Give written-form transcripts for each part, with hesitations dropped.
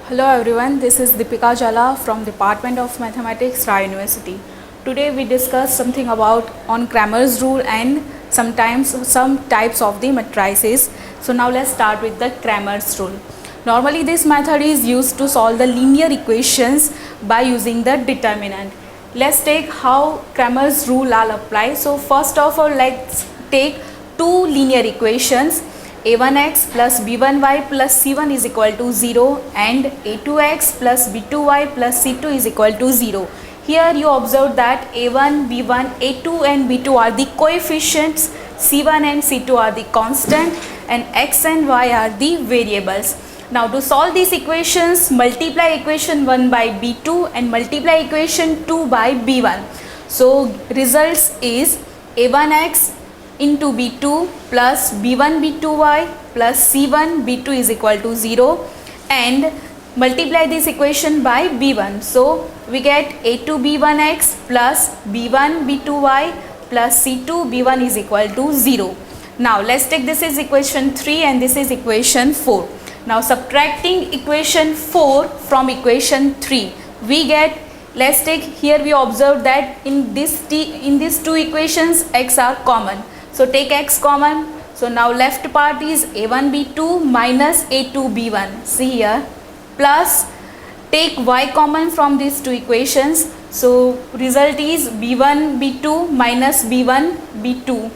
Hello everyone, this is Deepika Jala from Department of Mathematics, Rai University. Today we discuss something about on Cramer's rule and sometimes some types of the matrices. So now let's start with the Cramer's rule. Normally this method is used to solve the linear equations by using the determinant. Let's take how Cramer's rule will apply. So first of all, let's take two linear equations, a1x plus b1y plus c1 is equal to 0 and a2x plus b2y plus c2 is equal to 0. Here you observe that a1, b1, a2 and b2 are the coefficients, c1 and c2 are the constant, and x and y are the variables. Now to solve these equations, multiply equation 1 by b2 and multiply equation 2 by b1. So results is a1x into b2 plus b1 b2y plus c1 b2 is equal to 0 and multiply this equation by b1. So we get a2 b1x plus b1 b2y plus c2 b1 is equal to 0. Now let's take this is equation 3 and this is equation 4. Now subtracting equation 4 from equation 3, we get, let's take here we observe that in these two equations x are common. So take x common. So now left part is a1 b2 minus a2 b1. See here, plus take y common from these two equations. So result is b1 b2 minus b1 b2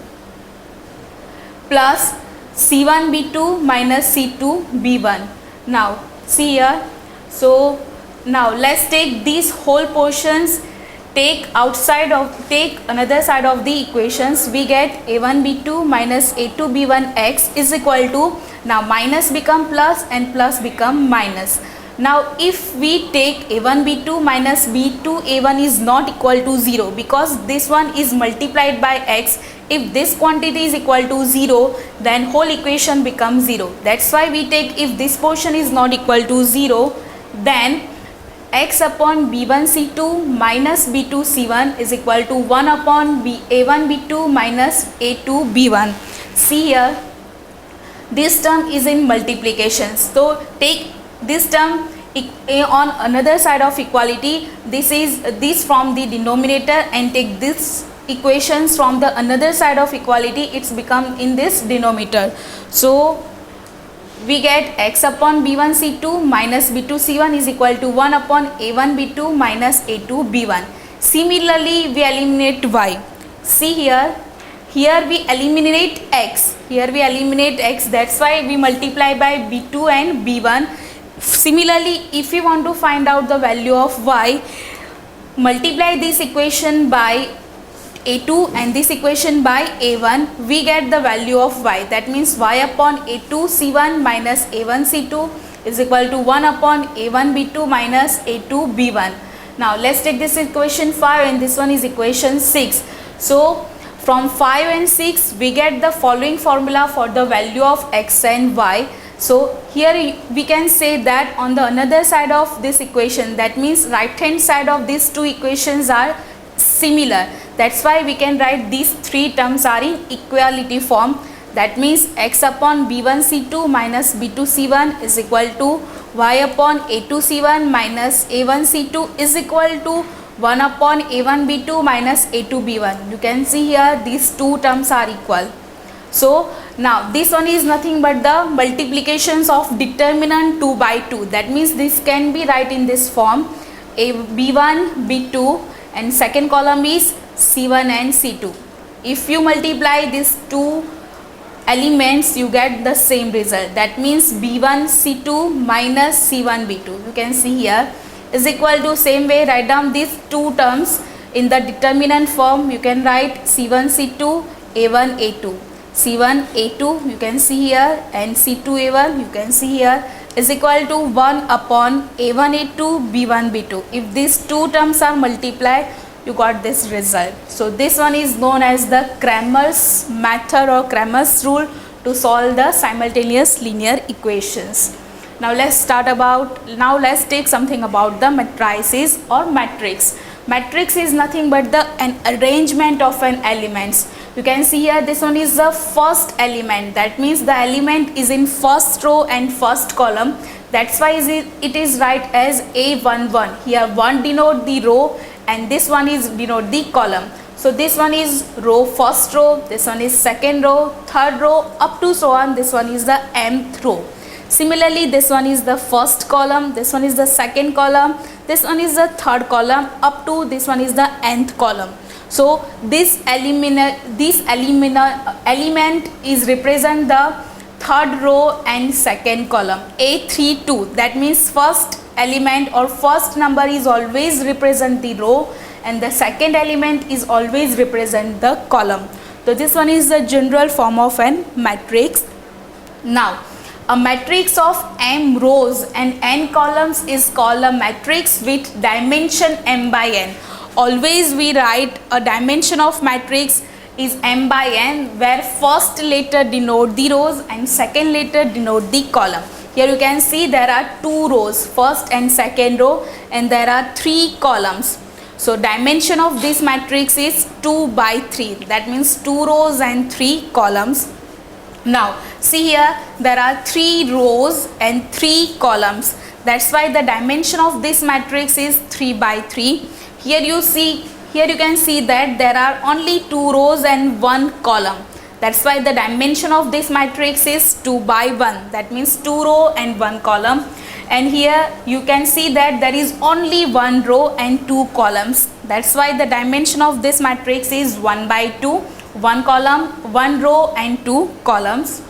plus c1 b2 minus c2 b1. Now see here. So now let's take these whole portions. Take another side of the equations. We get a1 b2 minus a2 b1 x is equal to, now minus become plus and plus become minus. Now if we take a1 b2 minus b2 a1 is not equal to 0 because this one is multiplied by x. If this quantity is equal to 0, then whole equation becomes 0. That's why we take, if this portion is not equal to 0, then x upon b1 c2 minus b2 c1 is equal to 1 upon a1 b2 minus a2 b1. See here, this term is in multiplication. So take this term on another side of equality. This from the denominator and take this equations from the another side of equality. It's become in this denominator. So we get x upon b1 c2 minus b2 c1 is equal to 1 upon a1 b2 minus a2 b1. Similarly, we eliminate y. See here, we eliminate x. That's why we multiply by b2 and b1. Similarly, if we want to find out the value of y, multiply this equation by a2 and this equation by a1, we get the value of y. That means y upon a2 c1 minus a1 c2 is equal to 1 upon a1 b2 minus a2 b1. Now let's take this equation 5 and this one is equation 6. So from 5 and 6 we get the following formula for the value of x and y. So here we can say that on the another side of this equation, that means right hand side of these two equations are similar. That's why we can write these three terms are in equality form. That means x upon b1 c2 minus b2 c1 is equal to y upon a2 c1 minus a1 c2 is equal to 1 upon a1 b2 minus a2 b1. You can see here these two terms are equal. So now this one is nothing but the multiplications of determinant 2 by 2. That means this can be write in this form, a b1 b2 and second column is c1 and c2. If you multiply these two elements, you get the same result. That means b1 c2 minus c1 b2. You can see here is equal to, same way write down these two terms in the determinant form. You can write c1 c2 a1 a2. c1 a2 you can see here and c2 a1 you can see here is equal to 1 upon a1 a2 b1 b2. If these two terms are multiplied, you got this result. So this one is known as the Cramer's method or Cramer's rule to solve the simultaneous linear equations. Now let's take something about the matrices or matrix. Matrix is nothing but an arrangement of an elements. You can see here this one is the first element. That means the element is in first row and first column. That's why it is right as A11. Here 1 denote the row and this one is denote the column. So this one is row, first row, this one is second row, third row, up to so on. This one is the mth row. Similarly, this one is the first column, this one is the second column, this one is the third column, up to this one is the nth column. So this element is represent the third row and second column, A32. That means first element or first number is always represent the row and the second element is always represent the column. So this one is the general form of an matrix. Now a matrix of m rows and n columns is called a matrix with dimension m by n. Always we write a dimension of matrix is m by n, where first letter denote the rows and second letter denote the column. Here you can see there are 2 rows, first and second row, and there are 3 columns. So dimension of this matrix is 2 by 3. That means 2 rows and 3 columns. Now see here, there are 3 rows and 3 columns. That's why the dimension of this matrix is 3 by 3. Here you can see that there are only 2 rows and 1 column. That's why the dimension of this matrix is 2 by 1. That means 2 row and 1 column. And here you can see that there is only 1 row and 2 columns. That's why the dimension of this matrix is 1 by 2. 1 column, 1 row and 2 columns.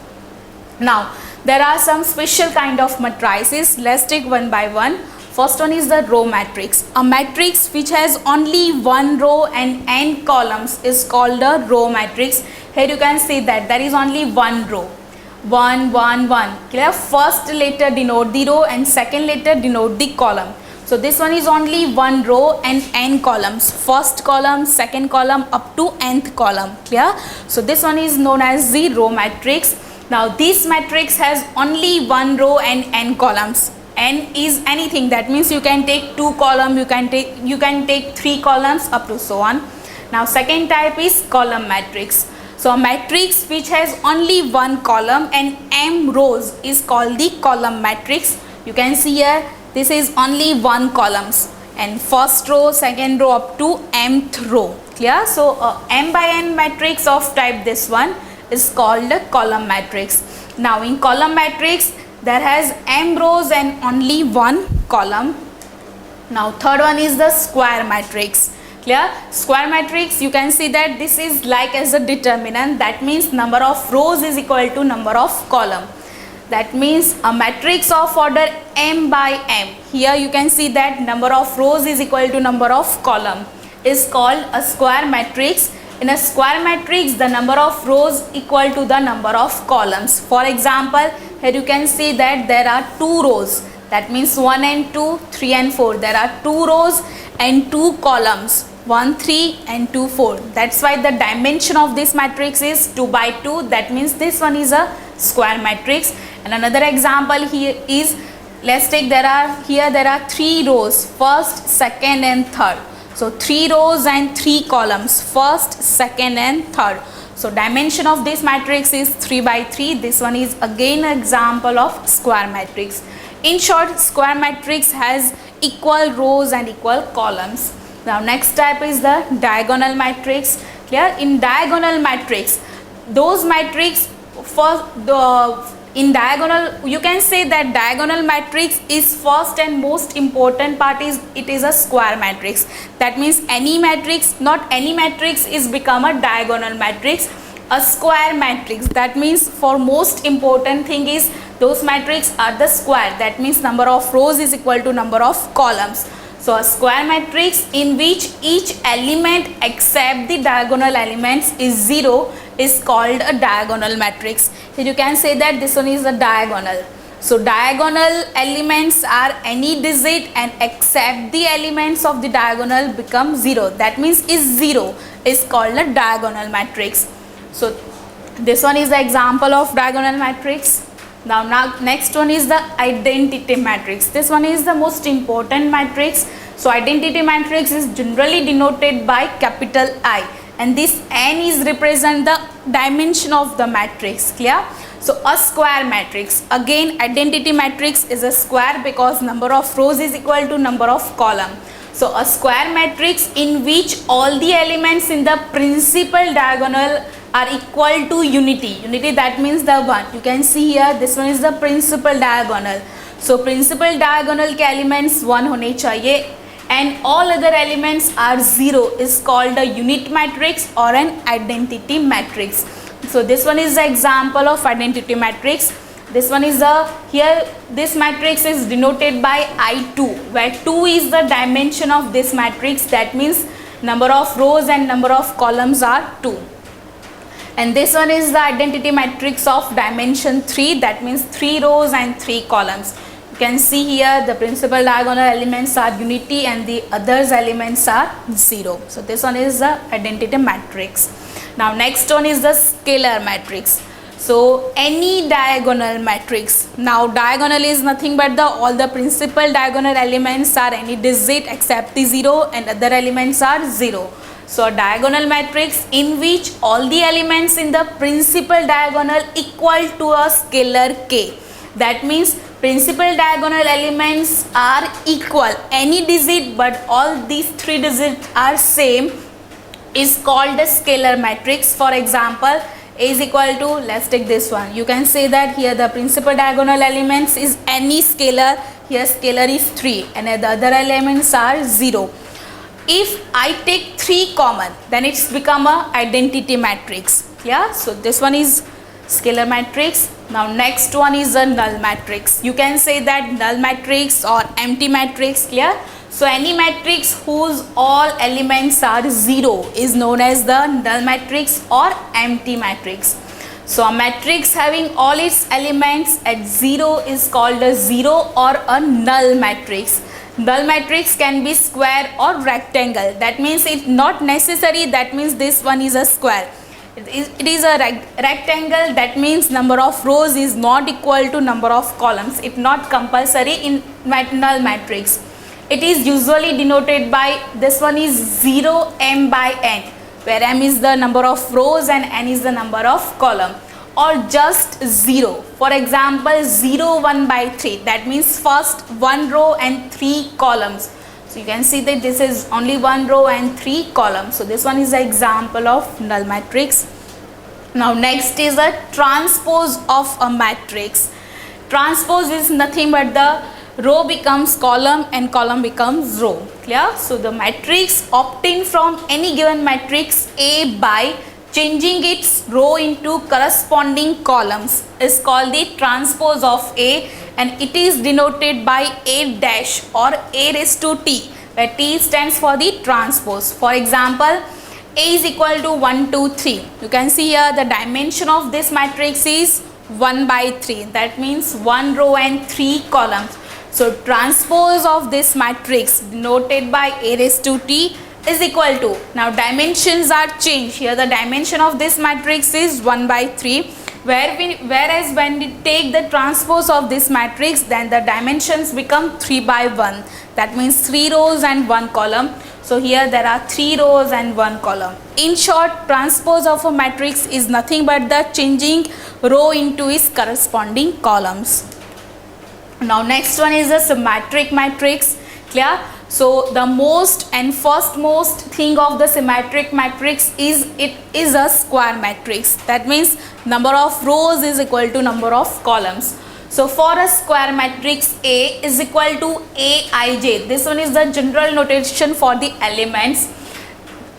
Now there are some special kind of matrices. Let's take one by one. First one is the row matrix. A matrix which has only 1 row and n columns is called a row matrix. Here you can see that there is only 1 row. 1, 1, 1. Clear? First letter denote the row and second letter denote the column. So this one is only 1 row and n columns. First column, second column, up to nth column. Clear? So this one is known as the row matrix. Now this matrix has only 1 row and n columns. N is anything. That means you can take 2 columns, you can take 3 columns, up to so on. Now second type is column matrix. So a matrix which has only 1 column and m rows is called the column matrix. You can see here, this is only 1 columns and first row, second row, up to mth row. Clear? So m by n matrix of type this one is called a column matrix. Now in column matrix there has m rows and only 1 column. Now third one is the square matrix. Clear? Square matrix, you can see that this is like as a determinant. That means number of rows is equal to number of column. That means a matrix of order m by m. Here you can see that number of rows is equal to number of column is called a square matrix. In a square matrix, the number of rows equal to the number of columns. For example, here you can see that there are 2 rows. That means 1 and 2, 3 and 4. There are 2 rows and 2 columns. 1, 3 and 2, 4. That's why the dimension of this matrix is 2 by 2. That means this one is a square matrix. And another example here is, let's take there are 3 rows, first, second and third. So 3 rows and 3 columns, first, second and third. So dimension of this matrix is 3 by 3. This one is again an example of square matrix. In short, square matrix has equal rows and equal columns. Now next type is the diagonal matrix. Clear? In diagonal matrix, those matrix for the in diagonal, you can say that diagonal matrix is first and most important part is it is a square matrix. That means any matrix, not any matrix is become a diagonal matrix. A square matrix, that means for most important thing is those matrix are the square. That means number of rows is equal to number of columns. So a square matrix in which each element except the diagonal elements is 0 is called a diagonal matrix. Here you can say that this one is a diagonal. So diagonal elements are any digit and except the elements of the diagonal become 0. That means is 0 is called a diagonal matrix. So this one is the example of diagonal matrix. Now next one is the identity matrix. This one is the most important matrix. So identity matrix is generally denoted by capital I, and this n is represent the dimension of the matrix. Clear? So a square matrix, again identity matrix is a square because number of rows is equal to number of column. So a square matrix in which all the elements in the principal diagonal are equal to unity. Unity, that means the one. You can see here, this one is the principal diagonal. So principal diagonal के elements 1 होने चाहिए and all other elements are 0 is called a unit matrix or an identity matrix. So this one is the example of identity matrix. This one is here this matrix is denoted by I2, where 2 is the dimension of this matrix. That means number of rows and number of columns are 2. And this one is the identity matrix of dimension 3. That means 3 rows and 3 columns. You can see here the principal diagonal elements are unity and the others elements are 0. So this one is the identity matrix. Now next one is the scalar matrix. So any diagonal matrix. Now diagonal is nothing but all the principal diagonal elements are any digit except the 0 and other elements are 0. So a diagonal matrix in which all the elements in the principal diagonal equal to a scalar k. That means principal diagonal elements are equal, any digit but all these 3 digits are same is called a scalar matrix. For example, A is equal to, let's take this one. You can say that here the principal diagonal elements is any scalar. Here scalar is 3 and the other elements are 0. If I take 3 common, then it's become a identity matrix. Yeah, so this one is scalar matrix. Now next one is a null matrix. You can say that null matrix or empty matrix. Clear? So any matrix whose all elements are 0 is known as the null matrix or empty matrix. So a matrix having all its elements at 0 is called a 0 or a null matrix. Null matrix can be square or rectangle. That means it's not necessary. That means this one is a square. It is a rectangle. That means number of rows is not equal to number of columns. It's not compulsory in null matrix. It is usually denoted by, this one is 0 m by n, where m is the number of rows and n is the number of column, or just 0. For example, 0 1 by 3. That means first 1 row and 3 columns. So you can see that this is only 1 row and 3 columns. So this one is an example of null matrix. Now next is a transpose of a matrix. Transpose is nothing but the row becomes column and column becomes row. Clear? So the matrix obtained from any given matrix A by changing its row into corresponding columns is called the transpose of A, and it is denoted by A dash or A raised to T, where T stands for the transpose. For example, A is equal to 1 2 3. You can see here the dimension of this matrix is 1 by 3. That means 1 row and 3 columns. So transpose of this matrix denoted by A raised to T is equal to, now dimensions are changed. Here the dimension of this matrix is 1 by 3, whereas when we take the transpose of this matrix, then the dimensions become 3 by 1. That means 3 rows and 1 column. So here there are 3 rows and 1 column. In short, transpose of a matrix is nothing but the changing row into its corresponding columns. Now next one is a symmetric matrix. Clear? So the most and firstmost thing of the symmetric matrix is it is a square matrix. That means number of rows is equal to number of columns. So for a square matrix, A is equal to Aij. This one is the general notation for the elements,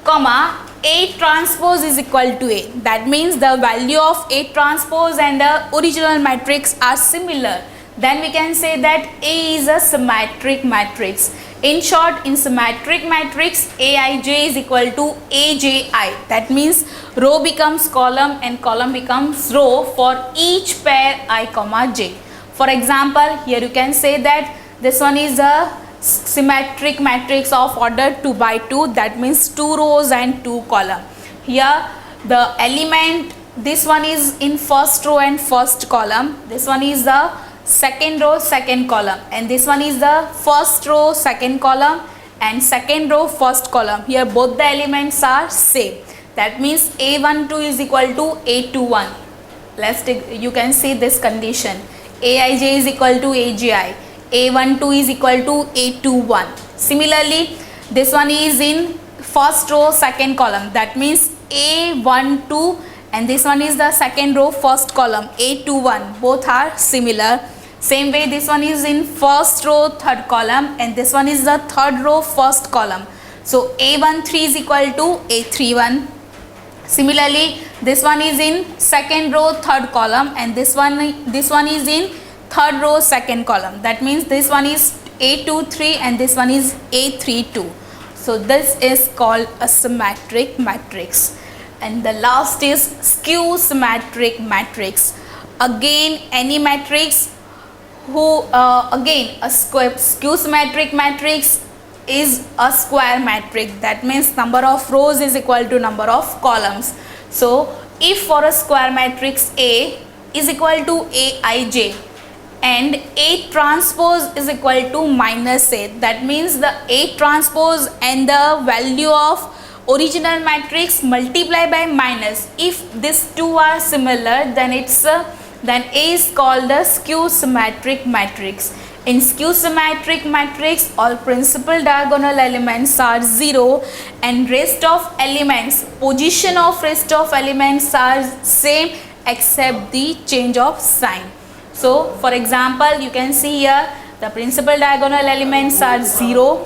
comma A transpose is equal to A. That means the value of A transpose and the original matrix are similar. Then we can say that A is a symmetric matrix. In short, in symmetric matrix, Aij is equal to Aji. That means row becomes column and column becomes row for each pair I comma j. For example, here you can say that this one is a symmetric matrix of order 2 by 2. That means 2 rows and 2 column. Here the element, this one is in first row and first column. This one is the second row, second column, and this one is the first row, second column, and second row, first column. Here both the elements are same. That means A12 is equal to A21. let's take, you can see this condition, aij is equal to agi, a12 is equal to a21. Similarly, this one is in first row second column, that means a12, and this one is the second row first column, a21, both are similar. Same way, this one is in first row third column, and this one is the third row first column, so a13 is equal to a31. Similarly, this one is in second row third column, and this one is in third row second column, that means this one is a23 and this one is a32. So this is called a symmetric matrix. And the last is skew symmetric matrix. Again, any matrix again a skew symmetric matrix is a square matrix, that means number of rows is equal to number of columns. So if for a square matrix A is equal to aij and A transpose is equal to minus A, that means the A transpose and the value of original matrix multiply by minus. If these two are similar, then A is called a skew symmetric matrix. In skew symmetric matrix, all principal diagonal elements are 0 and rest of elements, position of rest of elements are same except the change of sign. So for example, you can see here the principal diagonal elements are 0.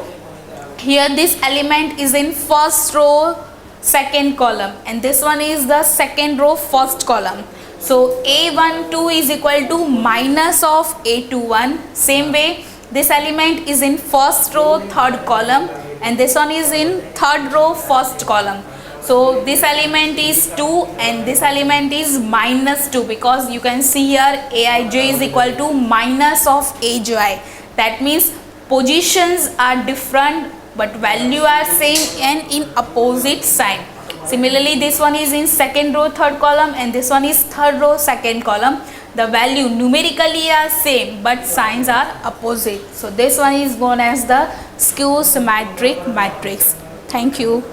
Here this element is in first row second column, and this one is the second row first column. So a12 is equal to minus of a21. Same way, this element is in first row third column, and this one is in third row first column. So this element is 2 and this element is minus 2, because you can see here aij is equal to minus of aj. That means positions are different but value are same and in opposite sign. Similarly, this one is in second row third column and this one is third row second column. The value numerically are same but signs are opposite. So this one is known as the skew symmetric matrix. Thank you.